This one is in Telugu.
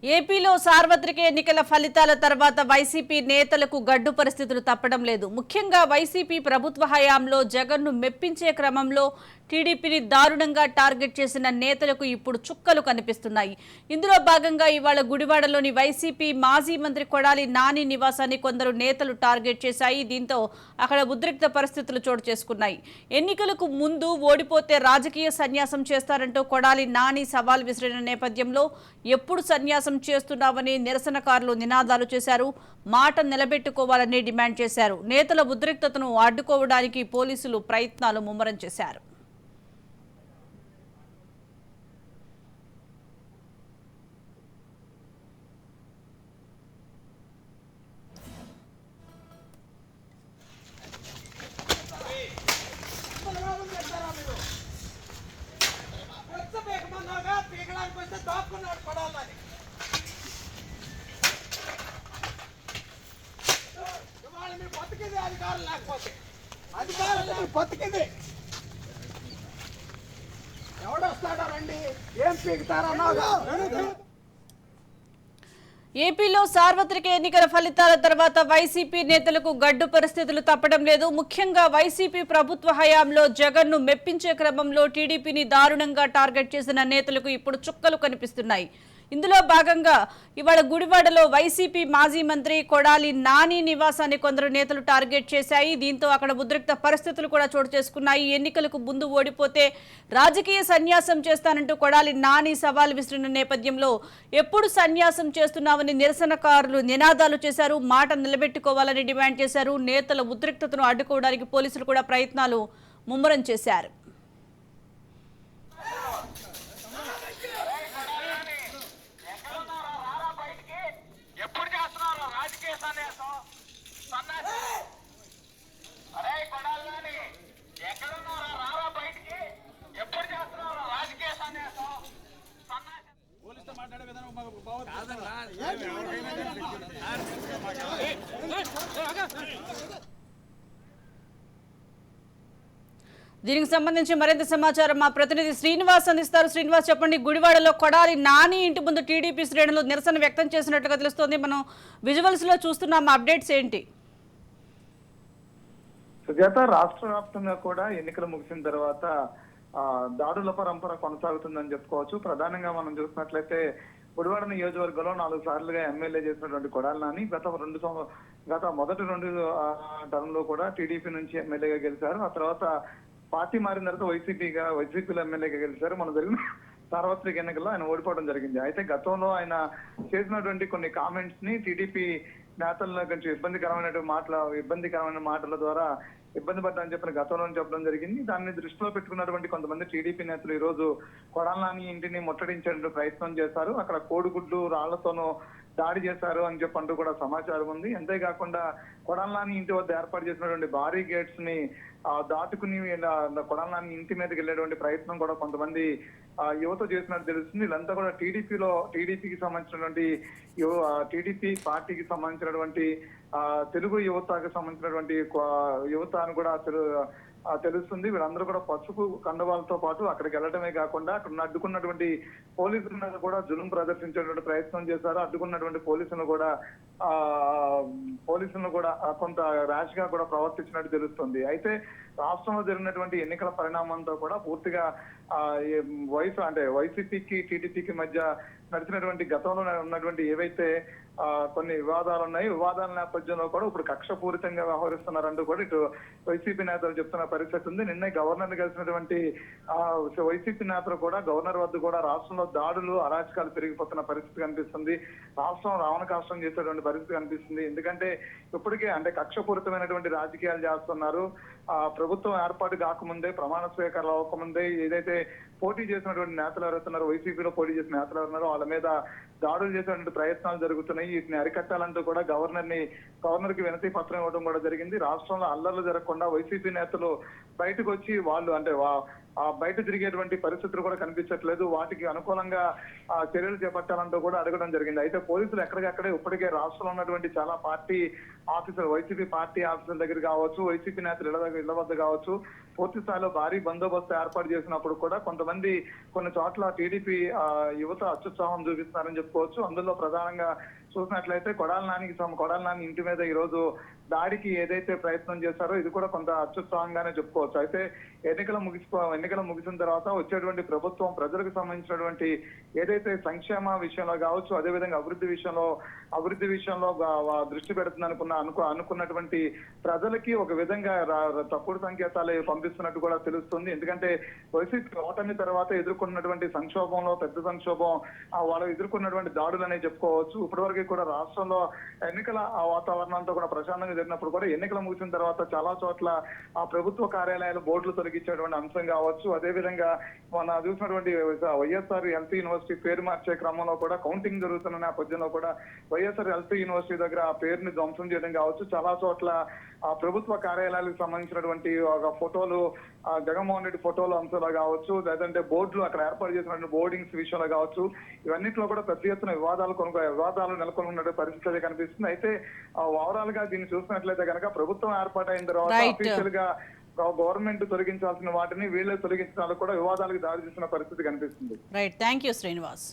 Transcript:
ఏపీలో సార్వత్రిక ఎన్నికల ఫలితాల తర్వాత వైసీపీ నేతలకు గడ్డు పరిస్థితులు తప్పడం లేదు. ముఖ్యంగా వైసీపీ ప్రభుత్వ హయాంలో జగన్ను మెప్పించే క్రమంలో టీడీపీని దారుణంగా టార్గెట్ చేసిన నేతలకు ఇప్పుడు చుక్కలు కనిపిస్తున్నాయి. ఇందులో భాగంగా ఇవాళ గుడివాడలోని వైసీపీ మాజీ మంత్రి కొడాలి నాని నివాసాన్ని కొందరు నేతలు టార్గెట్ చేశాయి. దీంతో అక్కడ ఉద్రిక్త పరిస్థితులు చోటు చేసుకున్నాయి. ఎన్నికలకు ముందు ఓడిపోతే రాజకీయ సన్యాసం చేస్తారంటూ కొడాలి నాని సవాల్ విసిరిన నేపథ్యంలో ఎప్పుడు సన్యాసం చేస్తున్నామని నిరసనకారులు నినాదాలు చేశారు. మాట నిలబెట్టుకోవాలని డిమాండ్ చేశారు. నేతల ఉద్రిక్తతను అడ్డుకోవడానికి పోలీసులు ప్రయత్నాలు ముమ్మరం చేశారు. అధికారులు బతికింది ఎవడొస్తాడో రండి ఏం పీకుతారన్నాగా. ఏపీలో సార్వత్రిక ఎన్నికల ఫలితాల తర్వాత వైసీపీ నేతలకు గడ్డు పరిస్థితులు తప్పడం లేదు. ముఖ్యంగా వైసీపీ ప్రభుత్వ హయాంలో జగన్ను మెప్పించే క్రమంలో టీడీపీని దారుణంగా టార్గెట్ చేసిన నేతలకు ఇప్పుడు చుక్కలు కనిపిస్తున్నాయి. ఇందులో భాగంగా ఇవాళ గుడివాడలో వైసీపీ మాజీ మంత్రి కొడాలి నాని నివాసాన్ని కొందరు నేతలు టార్గెట్ చేశాయి. దీంతో అక్కడ ఉద్రిక్త పరిస్థితులు కూడా చోటు చేసుకున్నాయి. ఎన్నికలకు ముందు ఓడిపోతే రాజకీయ సన్యాసం చేస్తానంటూ కొడాలి నాని సవాల్ విసిరిన నేపథ్యంలో ఎప్పుడు సన్యాసం చేస్తున్నామని నిరసనకారులు నినాదాలు చేశారు. మాట నిలబెట్టుకోవాలని డిమాండ్ చేశారు. నేతల ఉద్రిక్తతను అడ్డుకోవడానికి పోలీసులు కూడా ప్రయత్నాలు ముమ్మరం చేశారు. దీనికి సంబంధించి మరింత సమాచారం మా ప్రతినిధి శ్రీనివాస్ అందిస్తారు. శ్రీనివాస్, చెప్పండి. గుడివాడలో కొడాలి నాని ఇంటి ముందు టీడీపీ శ్రేణులు నిరసన వ్యక్తం చేసినట్టుగా తెలుస్తోంది. మనం విజువల్స్ లో చూస్తున్నాం. అప్డేట్స్ ఏంటి? సుజాత, రాష్ట్ర వ్యాప్తంగా కూడా ఎన్నికలు ముగిసిన తర్వాత దాడుల పరంపర కొనసాగుతుందని చెప్పుకోవచ్చు. ప్రధానంగా మనం చూసినట్లయితే గుడివాడ నియోజకవర్గంలో 4 సార్లుగా ఎమ్మెల్యే చేసినటువంటి కొడాలి నాని గత మొదటి 2 టర్మ్ లో కూడా టీడీపీ నుంచి ఎమ్మెల్యేగా గెలిచారు. ఆ తర్వాత పార్టీ మారిన తర్వాత వైసీపీలో ఎమ్మెల్యేగా గెలిచారు. మన జరిగిన సార్వత్రిక ఎన్నికల్లో ఆయన ఓడిపోవడం జరిగింది. అయితే గతంలో ఆయన చేసినటువంటి కొన్ని కామెంట్స్ ని టీడీపీ నేతల్లో కొంచెం ఇబ్బందికరమైన మాటల ద్వారా ఇబ్బంది పడ్డారని చెప్పిన గతంలో చెప్పడం జరిగింది. దాన్ని దృష్టిలో పెట్టుకున్నటువంటి కొంతమంది టీడీపీ నేతలు ఈ రోజు కొడాలి నాని ఇంటిని ముట్టడించేందుకు ప్రయత్నం చేశారు. అక్కడ కోడిగుడ్లు రాళ్లతోనూ దాడి చేశారు అని చెప్పంటూ కూడా సమాచారం ఉంది. అంతేకాకుండా కొడాలి నాని ఇంటి వద్ద ఏర్పాటు చేసినటువంటి భారీ గేట్స్ ని దాటుకుని కొడాలి నాని ఇంటి మీదకి వెళ్ళేటువంటి ప్రయత్నం కూడా కొంతమంది యువత చేసినట్టు తెలుస్తుంది. వీళ్ళంతా కూడా టీడీపీకి సంబంధించినటువంటి టీడీపీ పార్టీకి సంబంధించినటువంటి తెలుగు యువతకు సంబంధించినటువంటి యువత అని కూడా తెలుస్తుంది. వీళ్ళందరూ కూడా పసుపు కండవాలతో పాటు అక్కడికి వెళ్ళడమే కాకుండా అక్కడ అడ్డుకున్నటువంటి పోలీసుల మీద కూడా జులుం ప్రదర్శించేటువంటి ప్రయత్నం చేశారు. అడ్డుకున్నటువంటి పోలీసులను కూడా కొంత ర్యాష్ గా కూడా ప్రవర్తించినట్టు తెలుస్తుంది. అయితే రాష్ట్రంలో జరిగినటువంటి ఎన్నికల పరిణామంతో కూడా పూర్తిగా వైసీపీకి టీడీపీకి మధ్య నడిచినటువంటి గతంలో ఉన్నటువంటి ఏవైతే కొన్ని వివాదాలు ఉన్నాయి, వివాదాల నేపథ్యంలో కూడా ఇప్పుడు కక్షపూరితంగా వ్యవహరిస్తున్నారంటూ కూడా ఇటు వైసీపీ నేతలు చెప్తున్న పరిస్థితి ఉంది. నిన్నే గవర్నర్ కలిసినటువంటి వైసీపీ నేతలు కూడా గవర్నర్ వద్ద కూడా రాష్ట్రంలో దాడులు అరాచకాలు పెరిగిపోతున్న పరిస్థితి కనిపిస్తుంది. రాష్ట్రం రావణకాష్టం చేసేటువంటి పరిస్థితి కనిపిస్తుంది. ఎందుకంటే ఇప్పటికే కక్షపూరితమైనటువంటి రాజకీయాలు చేస్తున్నారు. ప్రభుత్వం ఏర్పాటు కాకముందే, ప్రమాణ స్వీకారాలు అవ్వకముందే ఏదైతే పోటీ చేసినటువంటి నేతలు ఎవరుతున్నారో, వైసీపీలో పోటీ చేసిన నేతలు ఎవరున్నారో వాళ్ళ మీద దాడులు చేసేటువంటి ప్రయత్నాలు జరుగుతున్నాయి. వీటిని అరికట్టాలంటూ కూడా గవర్నర్ కి వినతి పత్రం ఇవ్వడం కూడా జరిగింది. రాష్ట్రంలో అల్లర్లు జరగకుండా వైసీపీ నేతలు బయటకు వచ్చి వాళ్ళు బయట తిరిగేటువంటి పరిస్థితులు కూడా కనిపించట్లేదు. వాటికి అనుకూలంగా చర్యలు చేపట్టాలంటూ కూడా అడగడం జరిగింది. అయితే పోలీసులు ఎక్కడికక్కడే ఇప్పటికే రాష్ట్రంలో ఉన్నటువంటి చాలా పార్టీ ఆఫీసులు, వైసీపీ పార్టీ ఆఫీసుల దగ్గర కావచ్చు, వైసీపీ నేతలు ఇళ్ల వద్ద కావచ్చు, పూర్తి స్థాయిలో భారీ బందోబస్తు ఏర్పాటు చేసినప్పుడు కూడా కొంతమంది కొన్ని చోట్ల టీడీపీ యువత అత్యుత్సాహం చూపిస్తున్నారని చెప్పుకోవచ్చు. అందులో ప్రధానంగా చూసినట్లయితే కొడాలి నాని ఇంటి మీద ఈ రోజు దాడికి ఏదైతే ప్రయత్నం చేశారో ఇది కూడా కొంత అత్యుత్సాహంగానే చెప్పుకోవచ్చు. అయితే ఎన్నికలు ముగిసిన తర్వాత వచ్చేటువంటి ప్రభుత్వం ప్రజలకు సంబంధించినటువంటి ఏదైతే సంక్షేమ విషయంలో కావచ్చు, అదేవిధంగా అభివృద్ధి విషయంలో దృష్టి పెడుతుంది అనుకున్నటువంటి ప్రజలకి ఒక విధంగా తప్పుడు సంకేతాలు పంపిస్తున్నట్టు కూడా తెలుస్తుంది. ఎందుకంటే వైసీపీ ఓటమి తర్వాత ఎదుర్కొన్నటువంటి సంక్షోభంలో పెద్ద సంక్షోభం, వాళ్ళు ఎదుర్కొన్నటువంటి దాడులు అనే చెప్పుకోవచ్చు. ఇప్పటివరకు కూడా రాష్ట్రంలో ఎన్నికల వాతావరణంతో కూడా ప్రశాంతంగా జరిగినప్పుడు కూడా ఎన్నికలు ముగిసిన తర్వాత చాలా చోట్ల ఆ ప్రభుత్వ కార్యాలయాలు బోర్డులు తొలగించేటువంటి అంశం కావచ్చు. అదేవిధంగా మన చూసినటువంటి వైఎస్ఆర్ హెల్త్ యూనివర్సిటీ పేరు మార్చే క్రమంలో కూడా కౌంటింగ్ జరుగుతున్న నేపథ్యంలో కూడా వైఎస్ఆర్ హెల్త్ యూనివర్సిటీ దగ్గర ఆ పేరుని ధ్వంసం చేయడం కావచ్చు. చాలా చోట్ల ఆ ప్రభుత్వ కార్యాలయాలకు సంబంధించినటువంటి ఒక ఫోటోలు, జగన్మోహన్ రెడ్డి ఫోటోలు అంశాలు కావచ్చు, లేదంటే బోర్డులు అక్కడ ఏర్పాటు చేసినటువంటి బోర్డింగ్స్ విషయంలో కావచ్చు, ఇవన్నింటిలో కూడా పెద్ద ఎత్తున వివాదాలు నెలకొని ఉన్న పరిస్థితి కనిపిస్తుంది. అయితే ఓవరాల్ గా దీన్ని చూసినట్లయితే కనుక ప్రభుత్వం ఏర్పాటైన తర్వాత అఫీషియల్ గా గవర్నమెంట్ తొలగించాల్సిన వాటిని వీళ్ళే తొలగించడానికి కూడా వివాదాలకు దారి తీస్తున్న పరిస్థితి కనిపిస్తుంది. Right, thank you Srinivas.